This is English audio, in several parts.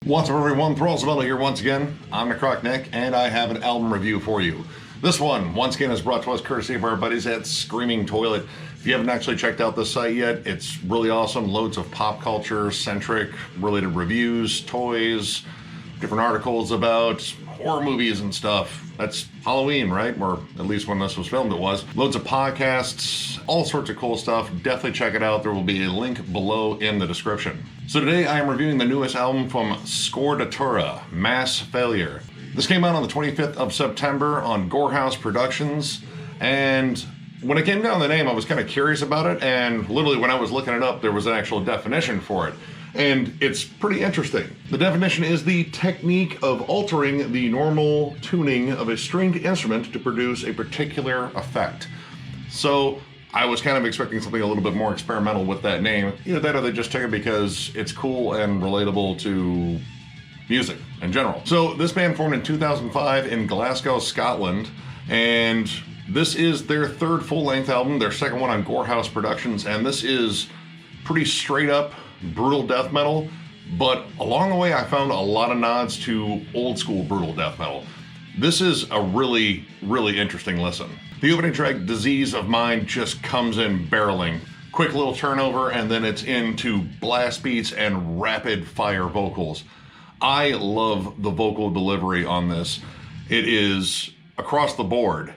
What's up everyone, Thralls here once again. I'm Nick, and I have an album review for you. This one, once again, is brought to us courtesy of our buddies at Screaming Toilet. If you haven't actually checked out this site yet, it's really awesome. Loads of pop culture, centric, related reviews, toys, different articles about horror movies and stuff. That's Halloween, right? Or at least when this was filmed it was. Loads of podcasts, all sorts of cool stuff. Definitely check it out. There will be a link below in the description. So today I am reviewing the newest album from Scordatura, Mass Failure. This came out on the 25th of September on Gorehouse Productions, and when it came down to the name I was kind of curious about it, and literally when I was looking it up there was an actual definition for it. And it's pretty interesting. The definition is the technique of altering the normal tuning of a stringed instrument to produce a particular effect. So I was kind of expecting something a little bit more experimental with that name. Either that or they just took it because it's cool and relatable to music in general. So this band formed in 2005 in Glasgow, Scotland, and this is their third full-length album, their second one on Gorehouse Productions, and this is pretty straight up brutal death metal, but along the way I found a lot of nods to old school brutal death metal. This is a really, really interesting listen. The opening track, Disease of Mind, just comes in barreling. Quick little turnover, and then it's into blast beats and rapid fire vocals. I love the vocal delivery on this. It is across the board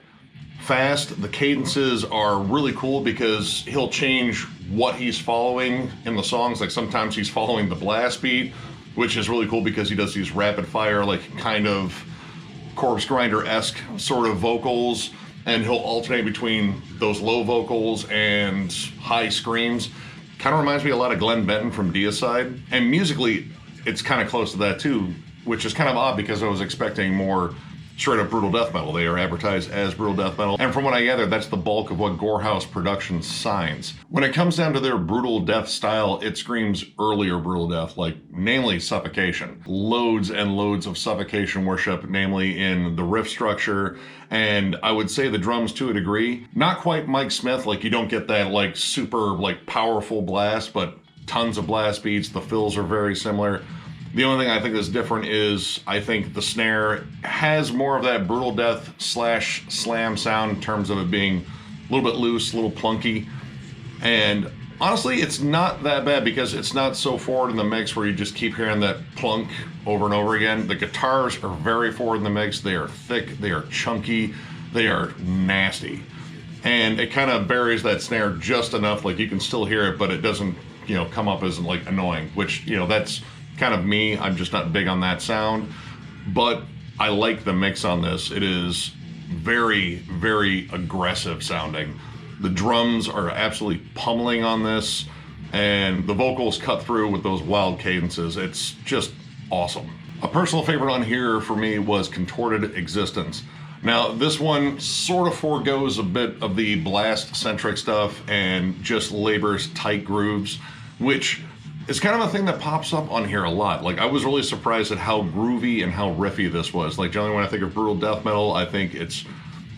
fast. The cadences are really cool because he'll change what he's following in the songs. Like sometimes he's following the blast beat, which is really cool because he does these rapid fire, like kind of Corpse Grinder-esque sort of vocals, and he'll alternate between those low vocals and high screams. Kind of reminds me a lot of Glenn Benton from Deicide, and musically it's kind of close to that too, which is kind of odd because I was expecting more straight up brutal death metal. They are advertised as brutal death metal, and from what I gather, that's the bulk of what Gorehouse Productions signs. When it comes down to their brutal death style, it screams earlier brutal death, like namely suffocation. Loads and loads of suffocation worship, namely in the riff structure, and I would say the drums to a degree. Not quite Mike Smith, like you don't get that like super like powerful blast, but tons of blast beats. The fills are very similar. The only thing I think is different is I think the snare has more of that brutal death slash slam sound in terms of it being a little bit loose, a little plunky. And honestly, it's not that bad because it's not so forward in the mix where you just keep hearing that plunk over and over again. The guitars are very forward in the mix. They are thick, they are chunky, they are nasty. And it kind of buries that snare just enough, like you can still hear it, but it doesn't, you know, come up as like annoying, which, you know, that's kind of me. I'm just not big on that sound, but I like the mix on this. It is very, very aggressive sounding. The drums are absolutely pummeling on this, and the vocals cut through with those wild cadences. It's just awesome. A personal favorite on here for me was Contorted Existence. Now, this one sort of forgoes a bit of the blast-centric stuff and just labors tight grooves, which it's kind of a thing that pops up on here a lot. Like, I was really surprised at how groovy and how riffy this was. Like, generally when I think of brutal death metal, I think it's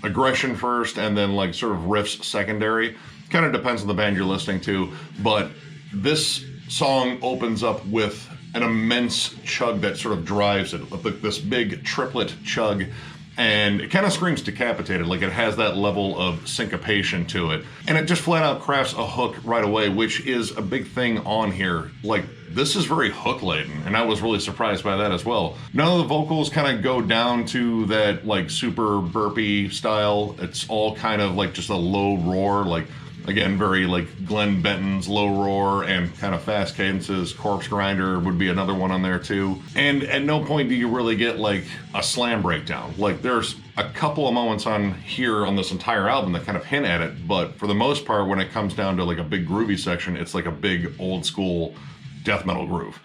aggression first and then like sort of riffs secondary. Kind of depends on the band you're listening to, but this song opens up with an immense chug that sort of drives it, like this big triplet chug, and it kind of screams Decapitated. Like, it has that level of syncopation to it, and it just flat out crafts a hook right away, which is a big thing on here. Like, this is very hook laden, and I was really surprised by that as well. None of the vocals kind of go down to that like super burpy style. It's all kind of like just a low roar, like, again, very like Glenn Benton's low roar and kind of fast cadences. Corpse Grinder would be another one on there too. And at no point do you really get like a slam breakdown. Like, there's a couple of moments on here on this entire album that kind of hint at it, but for the most part, when it comes down to like a big groovy section, it's like a big old school death metal groove.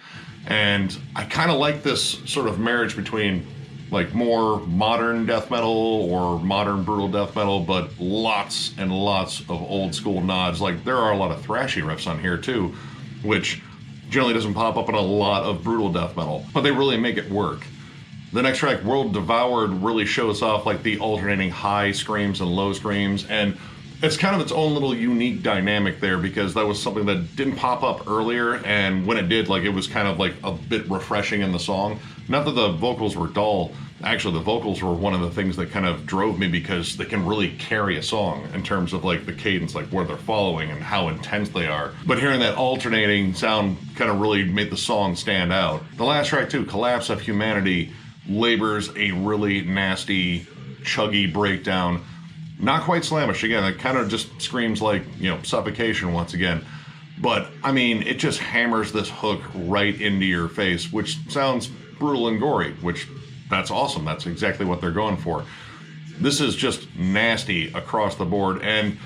And I kind of like this sort of marriage between like more modern death metal or modern brutal death metal, but lots and lots of old school nods. Like there are a lot of thrashy riffs on here too, which generally doesn't pop up in a lot of brutal death metal, but they really make it work. The next track, World Devoured, really shows off like the alternating high screams and low screams, and it's kind of its own little unique dynamic there, because that was something that didn't pop up earlier, and when it did, like it was kind of like a bit refreshing in the song. Not that the vocals were dull, actually the vocals were one of the things that kind of drove me, because they can really carry a song in terms of like the cadence, like where they're following and how intense they are. But hearing that alternating sound kind of really made the song stand out. The last track too, Collapse of Humanity, labors a really nasty, chuggy breakdown. Not quite slamish, again, it kind of just screams like, you know, suffocation once again. But, I mean, it just hammers this hook right into your face, which sounds brutal and gory, which, that's awesome. That's exactly what they're going for. This is just nasty across the board, and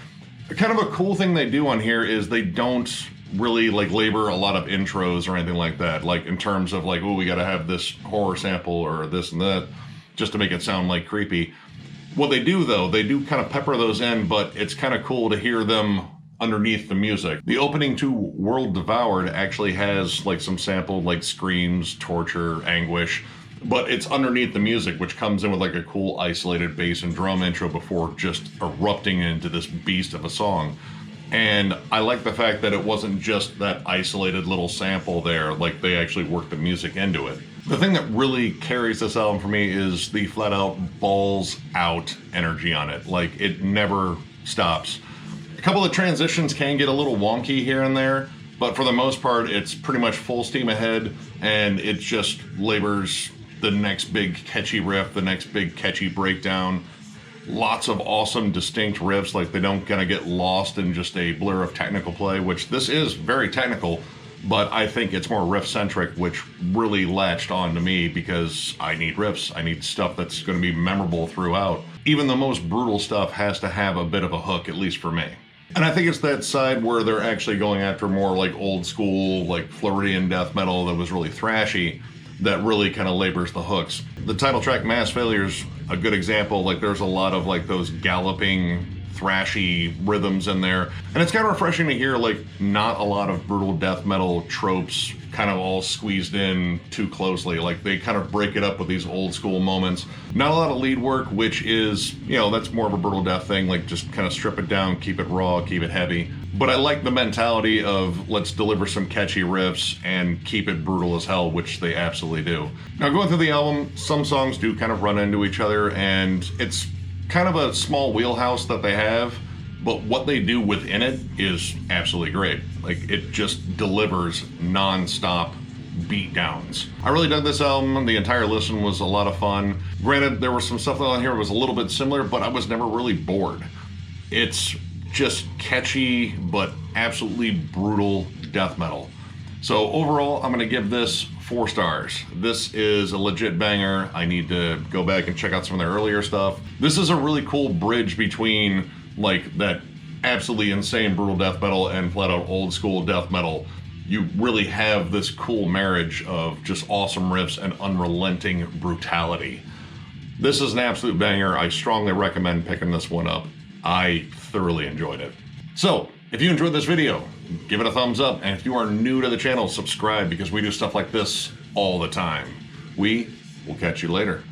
kind of a cool thing they do on here is they don't really, like, labor a lot of intros or anything like that, like, in terms of, like, oh, we gotta have this horror sample or this and that, just to make it sound, like, creepy. What they do, though, they do kind of pepper those in, but it's kind of cool to hear them underneath the music. The opening to World Devoured actually has like some sampled like screams, torture, anguish, but it's underneath the music, which comes in with like a cool isolated bass and drum intro before just erupting into this beast of a song. And I like the fact that it wasn't just that isolated little sample there, like they actually worked the music into it. The thing that really carries this album for me is the flat out balls out energy on it. Like it never stops. A couple of transitions can get a little wonky here and there, but for the most part, it's pretty much full steam ahead, and it just labors the next big catchy riff, the next big catchy breakdown. Lots of awesome, distinct riffs, like they don't kind of get lost in just a blur of technical play, which this is very technical, but I think it's more riff-centric, which really latched on to me because I need riffs. I need stuff that's going to be memorable throughout. Even the most brutal stuff has to have a bit of a hook, at least for me. And I think it's that side where they're actually going after more like old school, like Floridian death metal that was really thrashy, that really kind of labors the hooks. The title track, Mass Failure's a good example. Like there's a lot of like those galloping, thrashy rhythms in there. And it's kind of refreshing to hear like not a lot of brutal death metal tropes kind of all squeezed in too closely. Like they kind of break it up with these old school moments. Not a lot of lead work, which is, you know, that's more of a brutal death thing. Like just kind of strip it down, keep it raw, keep it heavy. But I like the mentality of let's deliver some catchy riffs and keep it brutal as hell, which they absolutely do. Now going through the album, some songs do kind of run into each other, and it's kind of a small wheelhouse that they have, but what they do within it is absolutely great. Like it just delivers non-stop beat downs. I really dug this album. The entire listen was a lot of fun. Granted, there was some stuff on here that was a little bit similar, but I was never really bored. It's just catchy, but absolutely brutal death metal. So overall, I'm gonna give this 4 stars. This is a legit banger. I need to go back and check out some of their earlier stuff. This is a really cool bridge between like that absolutely insane brutal death metal and flat out old school death metal. You really have this cool marriage of just awesome riffs and unrelenting brutality. This is an absolute banger. I strongly recommend picking this one up. I thoroughly enjoyed it. So, if you enjoyed this video, give it a thumbs up, and if you are new to the channel, subscribe, because we do stuff like this all the time. We will catch you later.